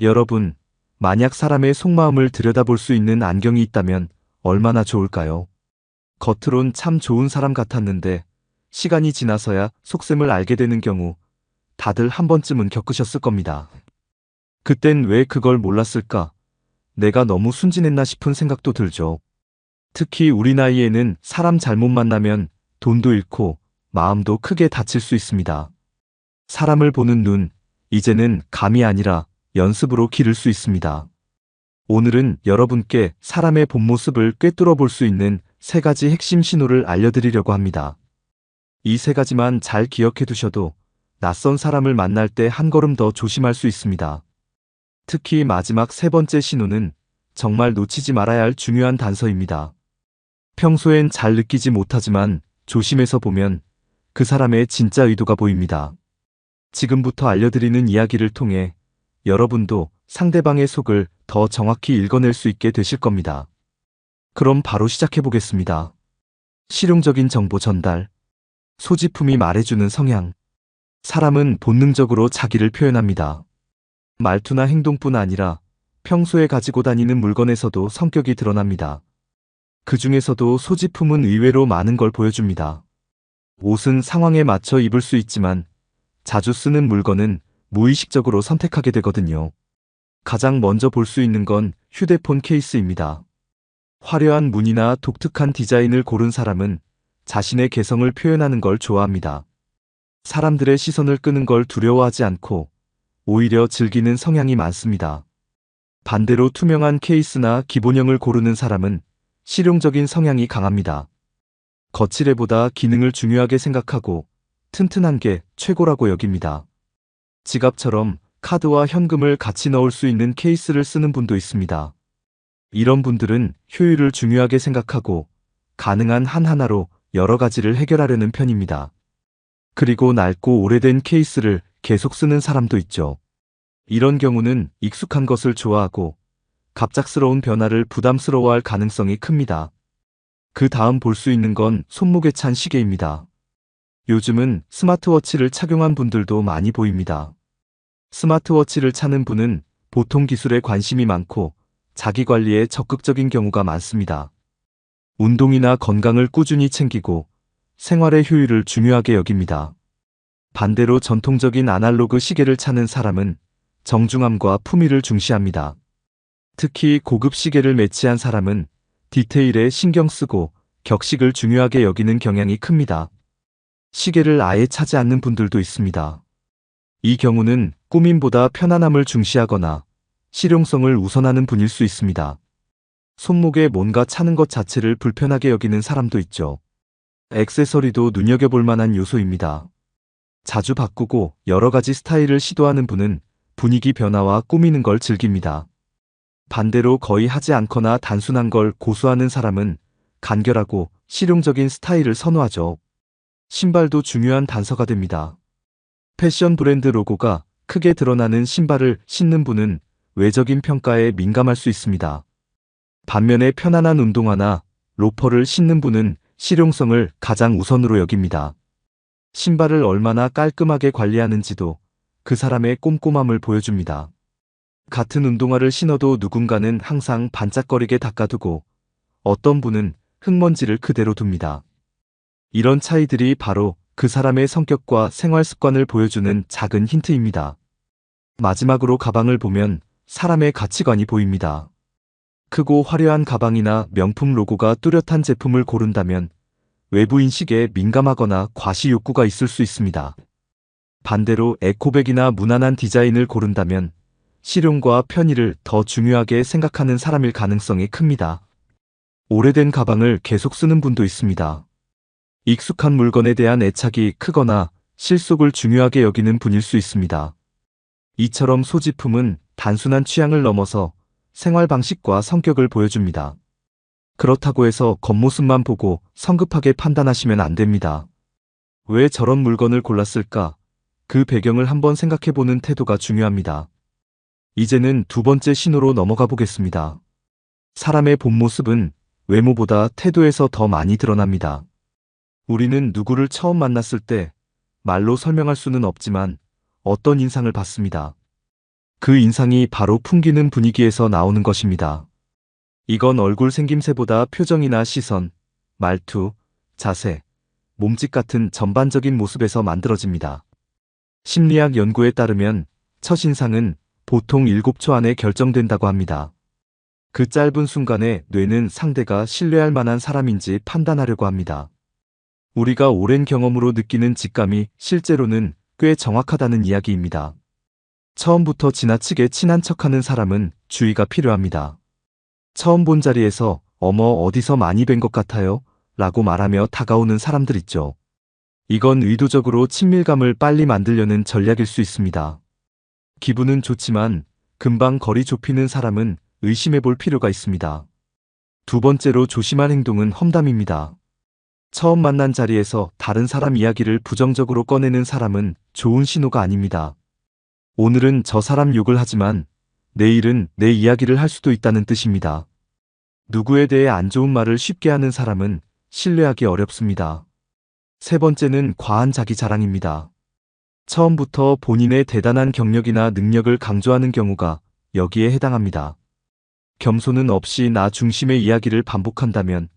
여러분, 만약 사람의 속마음을 들여다볼 수 있는 안경이 있다면 얼마나 좋을까요? 겉으론 참 좋은 사람 같았는데 시간이 지나서야 속셈을 알게 되는 경우 다들 한 번쯤은 겪으셨을 겁니다. 그땐 왜 그걸 몰랐을까? 내가 너무 순진했나 싶은 생각도 들죠. 특히 우리 나이에는 사람 잘못 만나면 돈도 잃고 마음도 크게 다칠 수 있습니다. 사람을 보는 눈, 이제는 감이 아니라 연습으로 기를 수 있습니다. 오늘은 여러분께 사람의 본 모습을 꿰뚫어 볼 수 있는 세 가지 핵심 신호를 알려드리려고 합니다. 이 세 가지만 잘 기억해 두셔도 낯선 사람을 만날 때 한 걸음 더 조심할 수 있습니다. 특히 마지막 세 번째 신호는 정말 놓치지 말아야 할 중요한 단서입니다. 평소엔 잘 느끼지 못하지만 조심해서 보면 그 사람의 진짜 의도가 보입니다. 지금부터 알려드리는 이야기를 통해 여러분도 상대방의 속을 더 정확히 읽어낼 수 있게 되실 겁니다. 그럼 바로 시작해 보겠습니다. 실용적인 정보 전달. 소지품이 말해주는 성향. 사람은 본능적으로 자기를 표현합니다. 말투나 행동뿐 아니라 평소에 가지고 다니는 물건에서도 성격이 드러납니다. 그 중에서도 소지품은 의외로 많은 걸 보여줍니다. 옷은 상황에 맞춰 입을 수 있지만 자주 쓰는 물건은 무의식적으로 선택하게 되거든요. 가장 먼저 볼 수 있는 건 휴대폰 케이스입니다. 화려한 무늬나 독특한 디자인을 고른 사람은 자신의 개성을 표현하는 걸 좋아합니다. 사람들의 시선을 끄는 걸 두려워하지 않고 오히려 즐기는 성향이 많습니다. 반대로 투명한 케이스나 기본형을 고르는 사람은 실용적인 성향이 강합니다. 거칠애보다 기능을 중요하게 생각하고 튼튼한 게 최고라고 여깁니다. 지갑처럼 카드와 현금을 같이 넣을 수 있는 케이스를 쓰는 분도 있습니다. 이런 분들은 효율을 중요하게 생각하고 가능한 하나로 여러 가지를 해결하려는 편입니다. 그리고 낡고 오래된 케이스를 계속 쓰는 사람도 있죠. 이런 경우는 익숙한 것을 좋아하고 갑작스러운 변화를 부담스러워할 가능성이 큽니다. 그 다음 볼 수 있는 건 손목에 찬 시계입니다. 요즘은 스마트워치를 착용한 분들도 많이 보입니다. 스마트워치를 차는 분은 보통 기술에 관심이 많고 자기 관리에 적극적인 경우가 많습니다. 운동이나 건강을 꾸준히 챙기고 생활의 효율을 중요하게 여깁니다. 반대로 전통적인 아날로그 시계를 차는 사람은 정중함과 품위를 중시합니다. 특히 고급 시계를 매치한 사람은 디테일에 신경 쓰고 격식을 중요하게 여기는 경향이 큽니다. 시계를 아예 차지 않는 분들도 있습니다. 이 경우는 꾸밈보다 편안함을 중시하거나 실용성을 우선하는 분일 수 있습니다. 손목에 뭔가 차는 것 자체를 불편하게 여기는 사람도 있죠. 액세서리도 눈여겨볼 만한 요소입니다. 자주 바꾸고 여러 가지 스타일을 시도하는 분은 분위기 변화와 꾸미는 걸 즐깁니다. 반대로 거의 하지 않거나 단순한 걸 고수하는 사람은 간결하고 실용적인 스타일을 선호하죠. 신발도 중요한 단서가 됩니다. 패션 브랜드 로고가 크게 드러나는 신발을 신는 분은 외적인 평가에 민감할 수 있습니다. 반면에 편안한 운동화나 로퍼를 신는 분은 실용성을 가장 우선으로 여깁니다. 신발을 얼마나 깔끔하게 관리하는지도 그 사람의 꼼꼼함을 보여줍니다. 같은 운동화를 신어도 누군가는 항상 반짝거리게 닦아두고 어떤 분은 흙먼지를 그대로 둡니다. 이런 차이들이 바로 그 사람의 성격과 생활 습관을 보여주는 작은 힌트입니다. 마지막으로 가방을 보면 사람의 가치관이 보입니다. 크고 화려한 가방이나 명품 로고가 뚜렷한 제품을 고른다면 외부 인식에 민감하거나 과시 욕구가 있을 수 있습니다. 반대로 에코백이나 무난한 디자인을 고른다면 실용과 편의를 더 중요하게 생각하는 사람일 가능성이 큽니다. 오래된 가방을 계속 쓰는 분도 있습니다. 익숙한 물건에 대한 애착이 크거나 실속을 중요하게 여기는 분일 수 있습니다. 이처럼 소지품은 단순한 취향을 넘어서 생활 방식과 성격을 보여줍니다. 그렇다고 해서 겉모습만 보고 성급하게 판단하시면 안 됩니다. 왜 저런 물건을 골랐을까? 그 배경을 한번 생각해보는 태도가 중요합니다. 이제는 두 번째 신호로 넘어가 보겠습니다. 사람의 본 모습은 외모보다 태도에서 더 많이 드러납니다. 우리는 누구를 처음 만났을 때 말로 설명할 수는 없지만 어떤 인상을 받습니다. 그 인상이 바로 풍기는 분위기에서 나오는 것입니다. 이건 얼굴 생김새보다 표정이나 시선, 말투, 자세, 몸짓 같은 전반적인 모습에서 만들어집니다. 심리학 연구에 따르면 첫인상은 보통 7초 안에 결정된다고 합니다. 그 짧은 순간에 뇌는 상대가 신뢰할 만한 사람인지 판단하려고 합니다. 우리가 오랜 경험으로 느끼는 직감이 실제로는 꽤 정확하다는 이야기입니다. 처음부터 지나치게 친한 척하는 사람은 주의가 필요합니다. 처음 본 자리에서 어머 어디서 많이 뵌 것 같아요 라고 말하며 다가오는 사람들 있죠. 이건 의도적으로 친밀감을 빨리 만들려는 전략일 수 있습니다. 기분은 좋지만 금방 거리 좁히는 사람은 의심해 볼 필요가 있습니다. 두 번째로 조심할 행동은 험담입니다. 처음 만난 자리에서 다른 사람 이야기를 부정적으로 꺼내는 사람은 좋은 신호가 아닙니다. 오늘은 저 사람 욕을 하지만 내일은 내 이야기를 할 수도 있다는 뜻입니다. 누구에 대해 안 좋은 말을 쉽게 하는 사람은 신뢰하기 어렵습니다. 세 번째는 과한 자기 자랑입니다. 처음부터 본인의 대단한 경력이나 능력을 강조하는 경우가 여기에 해당합니다. 겸손은 없이 나 중심의 이야기를 반복한다면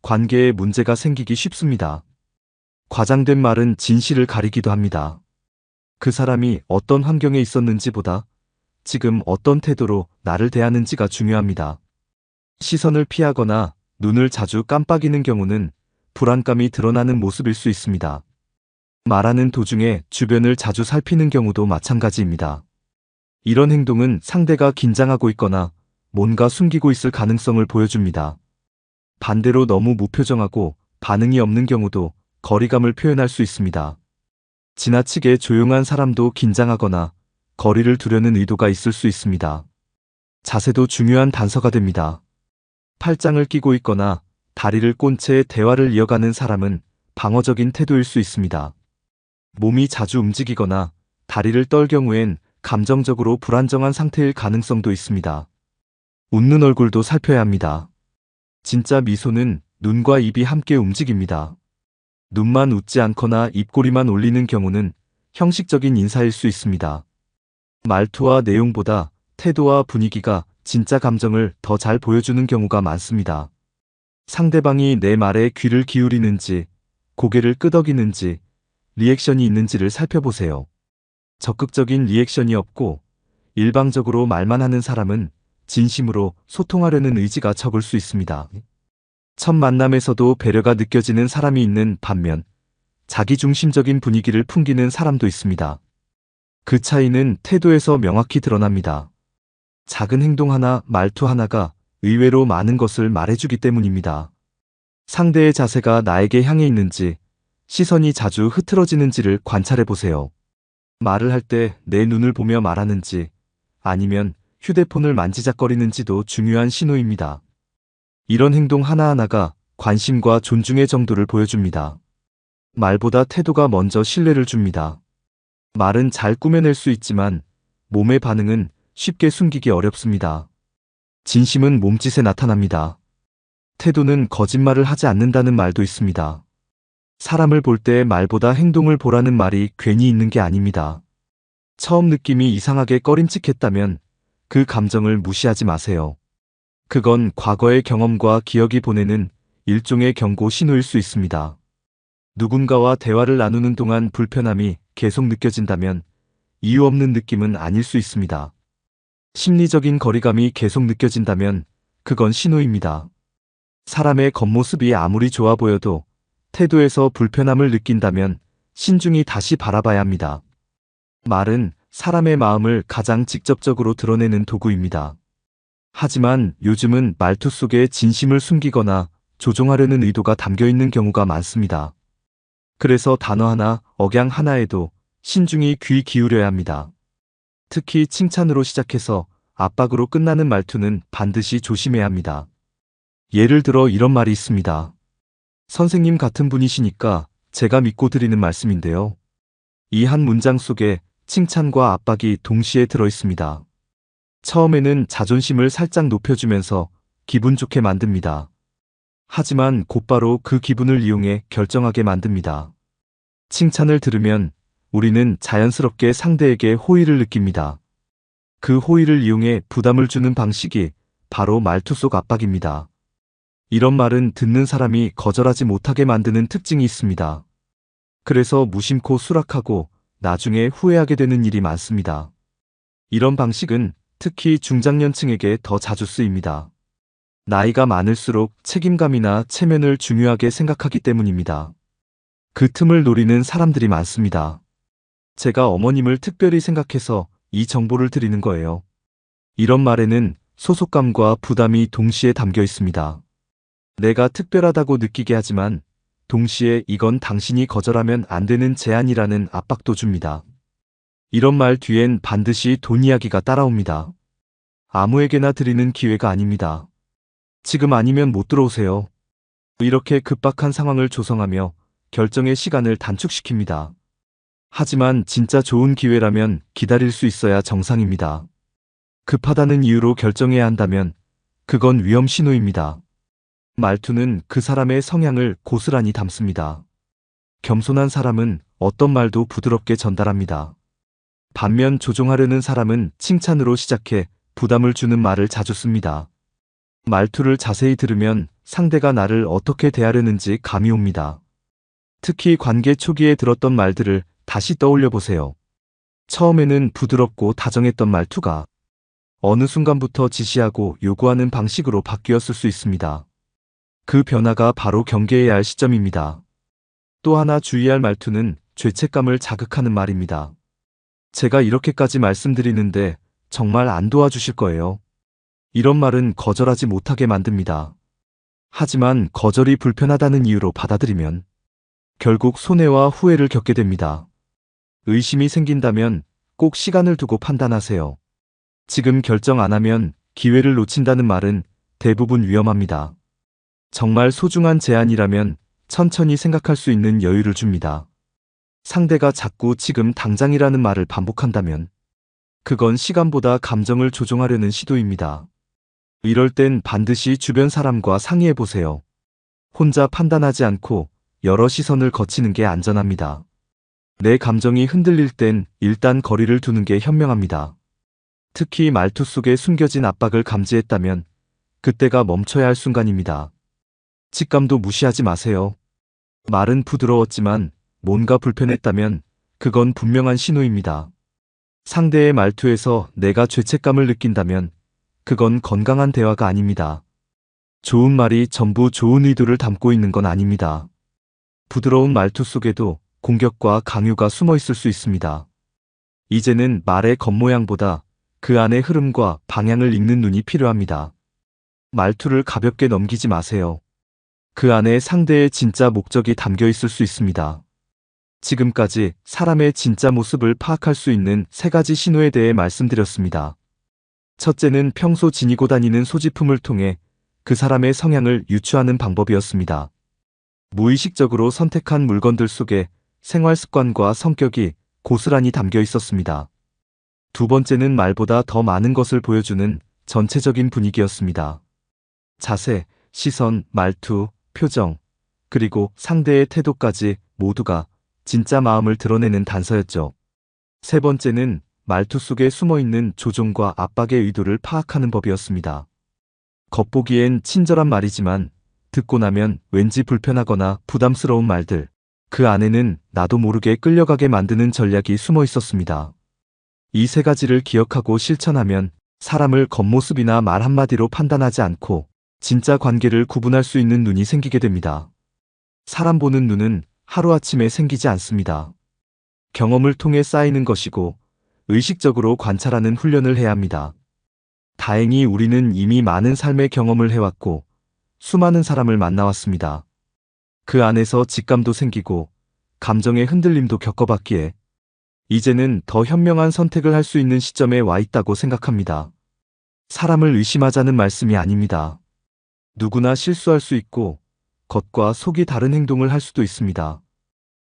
관계에 문제가 생기기 쉽습니다. 과장된 말은 진실을 가리기도 합니다. 그 사람이 어떤 환경에 있었는지보다 지금 어떤 태도로 나를 대하는지가 중요합니다. 시선을 피하거나 눈을 자주 깜빡이는 경우는 불안감이 드러나는 모습일 수 있습니다. 말하는 도중에 주변을 자주 살피는 경우도 마찬가지입니다. 이런 행동은 상대가 긴장하고 있거나 뭔가 숨기고 있을 가능성을 보여줍니다. 반대로 너무 무표정하고 반응이 없는 경우도 거리감을 표현할 수 있습니다. 지나치게 조용한 사람도 긴장하거나 거리를 두려는 의도가 있을 수 있습니다. 자세도 중요한 단서가 됩니다. 팔짱을 끼고 있거나 다리를 꼰 채 대화를 이어가는 사람은 방어적인 태도일 수 있습니다. 몸이 자주 움직이거나 다리를 떨 경우엔 감정적으로 불안정한 상태일 가능성도 있습니다. 웃는 얼굴도 살펴야 합니다. 진짜 미소는 눈과 입이 함께 움직입니다. 눈만 웃지 않거나 입꼬리만 올리는 경우는 형식적인 인사일 수 있습니다. 말투와 내용보다 태도와 분위기가 진짜 감정을 더 잘 보여주는 경우가 많습니다. 상대방이 내 말에 귀를 기울이는지, 고개를 끄덕이는지, 리액션이 있는지를 살펴보세요. 적극적인 리액션이 없고 일방적으로 말만 하는 사람은 진심으로 소통하려는 의지가 적을 수 있습니다. 첫 만남에서도 배려가 느껴지는 사람이 있는 반면 자기중심적인 분위기를 풍기는 사람도 있습니다. 그 차이는 태도에서 명확히 드러납니다. 작은 행동 하나, 말투 하나가 의외로 많은 것을 말해주기 때문입니다. 상대의 자세가 나에게 향해 있는지, 시선이 자주 흐트러지는지를 관찰해 보세요. 말을 할 때 내 눈을 보며 말하는지, 아니면 휴대폰을 만지작거리는지도 중요한 신호입니다. 이런 행동 하나하나가 관심과 존중의 정도를 보여줍니다. 말보다 태도가 먼저 신뢰를 줍니다. 말은 잘 꾸며낼 수 있지만 몸의 반응은 쉽게 숨기기 어렵습니다. 진심은 몸짓에 나타납니다. 태도는 거짓말을 하지 않는다는 말도 있습니다. 사람을 볼 때 말보다 행동을 보라는 말이 괜히 있는 게 아닙니다. 처음 느낌이 이상하게 꺼림칙했다면 그 감정을 무시하지 마세요. 그건 과거의 경험과 기억이 보내는 일종의 경고 신호일 수 있습니다. 누군가와 대화를 나누는 동안 불편함이 계속 느껴진다면 이유 없는 느낌은 아닐 수 있습니다. 심리적인 거리감이 계속 느껴진다면 그건 신호입니다. 사람의 겉모습이 아무리 좋아 보여도 태도에서 불편함을 느낀다면 신중히 다시 바라봐야 합니다. 말은 사람의 마음을 가장 직접적으로 드러내는 도구입니다. 하지만 요즘은 말투 속에 진심을 숨기거나 조종하려는 의도가 담겨 있는 경우가 많습니다. 그래서 단어 하나, 억양 하나에도 신중히 귀 기울여야 합니다. 특히 칭찬으로 시작해서 압박으로 끝나는 말투는 반드시 조심해야 합니다. 예를 들어 이런 말이 있습니다. 선생님 같은 분이시니까 제가 믿고 드리는 말씀인데요. 이 한 문장 속에 칭찬과 압박이 동시에 들어 있습니다. 처음에는 자존심을 살짝 높여주면서 기분 좋게 만듭니다. 하지만 곧바로 그 기분을 이용해 결정하게 만듭니다. 칭찬을 들으면 우리는 자연스럽게 상대에게 호의를 느낍니다. 그 호의를 이용해 부담을 주는 방식이 바로 말투 속 압박입니다. 이런 말은 듣는 사람이 거절하지 못하게 만드는 특징이 있습니다. 그래서 무심코 수락하고 나중에 후회하게 되는 일이 많습니다. 이런 방식은 특히 중장년층에게 더 자주 쓰입니다. 나이가 많을수록 책임감이나 체면을 중요하게 생각하기 때문입니다. 그 틈을 노리는 사람들이 많습니다. 제가 어머님을 특별히 생각해서 이 정보를 드리는 거예요. 이런 말에는 소속감과 부담이 동시에 담겨 있습니다. 내가 특별하다고 느끼게 하지만 동시에 이건 당신이 거절하면 안 되는 제안이라는 압박도 줍니다. 이런 말 뒤엔 반드시 돈 이야기가 따라옵니다. 아무에게나 드리는 기회가 아닙니다. 지금 아니면 못 들어오세요. 이렇게 급박한 상황을 조성하며 결정의 시간을 단축시킵니다. 하지만 진짜 좋은 기회라면 기다릴 수 있어야 정상입니다. 급하다는 이유로 결정해야 한다면 그건 위험 신호입니다. 말투는 그 사람의 성향을 고스란히 담습니다. 겸손한 사람은 어떤 말도 부드럽게 전달합니다. 반면 조종하려는 사람은 칭찬으로 시작해 부담을 주는 말을 자주 씁니다. 말투를 자세히 들으면 상대가 나를 어떻게 대하려는지 감이 옵니다. 특히 관계 초기에 들었던 말들을 다시 떠올려 보세요. 처음에는 부드럽고 다정했던 말투가 어느 순간부터 지시하고 요구하는 방식으로 바뀌었을 수 있습니다. 그 변화가 바로 경계해야 할 시점입니다. 또 하나 주의할 말투는 죄책감을 자극하는 말입니다. 제가 이렇게까지 말씀드리는데 정말 안 도와주실 거예요. 이런 말은 거절하지 못하게 만듭니다. 하지만 거절이 불편하다는 이유로 받아들이면 결국 손해와 후회를 겪게 됩니다. 의심이 생긴다면 꼭 시간을 두고 판단하세요. 지금 결정 안 하면 기회를 놓친다는 말은 대부분 위험합니다. 정말 소중한 제안이라면 천천히 생각할 수 있는 여유를 줍니다. 상대가 자꾸 지금 당장이라는 말을 반복한다면 그건 시간보다 감정을 조종하려는 시도입니다. 이럴 땐 반드시 주변 사람과 상의해 보세요. 혼자 판단하지 않고 여러 시선을 거치는 게 안전합니다. 내 감정이 흔들릴 땐 일단 거리를 두는 게 현명합니다. 특히 말투 속에 숨겨진 압박을 감지했다면 그때가 멈춰야 할 순간입니다. 직감도 무시하지 마세요. 말은 부드러웠지만 뭔가 불편했다면 그건 분명한 신호입니다. 상대의 말투에서 내가 죄책감을 느낀다면 그건 건강한 대화가 아닙니다. 좋은 말이 전부 좋은 의도를 담고 있는 건 아닙니다. 부드러운 말투 속에도 공격과 강요가 숨어 있을 수 있습니다. 이제는 말의 겉모양보다 그 안의 흐름과 방향을 읽는 눈이 필요합니다. 말투를 가볍게 넘기지 마세요. 그 안에 상대의 진짜 목적이 담겨 있을 수 있습니다. 지금까지 사람의 진짜 모습을 파악할 수 있는 3가지 신호에 대해 말씀드렸습니다. 첫째는 평소 지니고 다니는 소지품을 통해 그 사람의 성향을 유추하는 방법이었습니다. 무의식적으로 선택한 물건들 속에 생활 습관과 성격이 고스란히 담겨 있었습니다. 두 번째는 말보다 더 많은 것을 보여주는 전체적인 분위기였습니다. 자세, 시선, 말투, 표정, 그리고 상대의 태도까지 모두가 진짜 마음을 드러내는 단서였죠. 세 번째는 말투 속에 숨어있는 조종과 압박의 의도를 파악하는 법이었습니다. 겉보기엔 친절한 말이지만 듣고 나면 왠지 불편하거나 부담스러운 말들, 그 안에는 나도 모르게 끌려가게 만드는 전략이 숨어 있었습니다. 이 3가지를 기억하고 실천하면 사람을 겉모습이나 말 한마디로 판단하지 않고 진짜 관계를 구분할 수 있는 눈이 생기게 됩니다. 사람 보는 눈은 하루아침에 생기지 않습니다. 경험을 통해 쌓이는 것이고 의식적으로 관찰하는 훈련을 해야 합니다. 다행히 우리는 이미 많은 삶의 경험을 해왔고 수많은 사람을 만나왔습니다. 그 안에서 직감도 생기고 감정의 흔들림도 겪어봤기에 이제는 더 현명한 선택을 할 수 있는 시점에 와 있다고 생각합니다. 사람을 의심하자는 말씀이 아닙니다. 누구나 실수할 수 있고 겉과 속이 다른 행동을 할 수도 있습니다.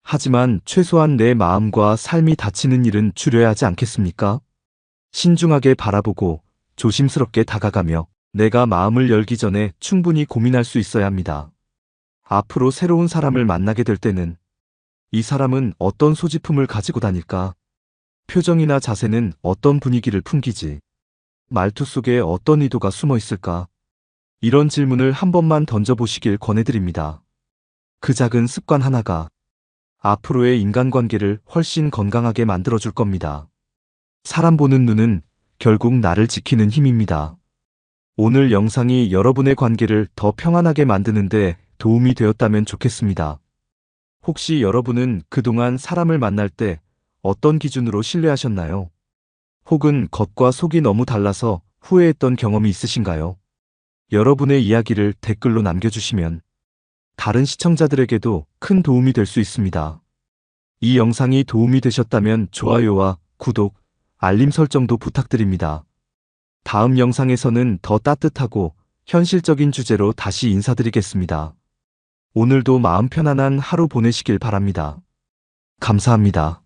하지만 최소한 내 마음과 삶이 다치는 일은 줄여야 하지 않겠습니까? 신중하게 바라보고 조심스럽게 다가가며 내가 마음을 열기 전에 충분히 고민할 수 있어야 합니다. 앞으로 새로운 사람을 만나게 될 때는 이 사람은 어떤 소지품을 가지고 다닐까? 표정이나 자세는 어떤 분위기를 풍기지? 말투 속에 어떤 의도가 숨어 있을까? 이런 질문을 한 번만 던져보시길 권해드립니다. 그 작은 습관 하나가 앞으로의 인간관계를 훨씬 건강하게 만들어줄 겁니다. 사람 보는 눈은 결국 나를 지키는 힘입니다. 오늘 영상이 여러분의 관계를 더 평안하게 만드는데 도움이 되었다면 좋겠습니다. 혹시 여러분은 그동안 사람을 만날 때 어떤 기준으로 신뢰하셨나요? 혹은 겉과 속이 너무 달라서 후회했던 경험이 있으신가요? 여러분의 이야기를 댓글로 남겨주시면 다른 시청자들에게도 큰 도움이 될 수 있습니다. 이 영상이 도움이 되셨다면 좋아요와 구독, 알림 설정도 부탁드립니다. 다음 영상에서는 더 따뜻하고 현실적인 주제로 다시 인사드리겠습니다. 오늘도 마음 편안한 하루 보내시길 바랍니다. 감사합니다.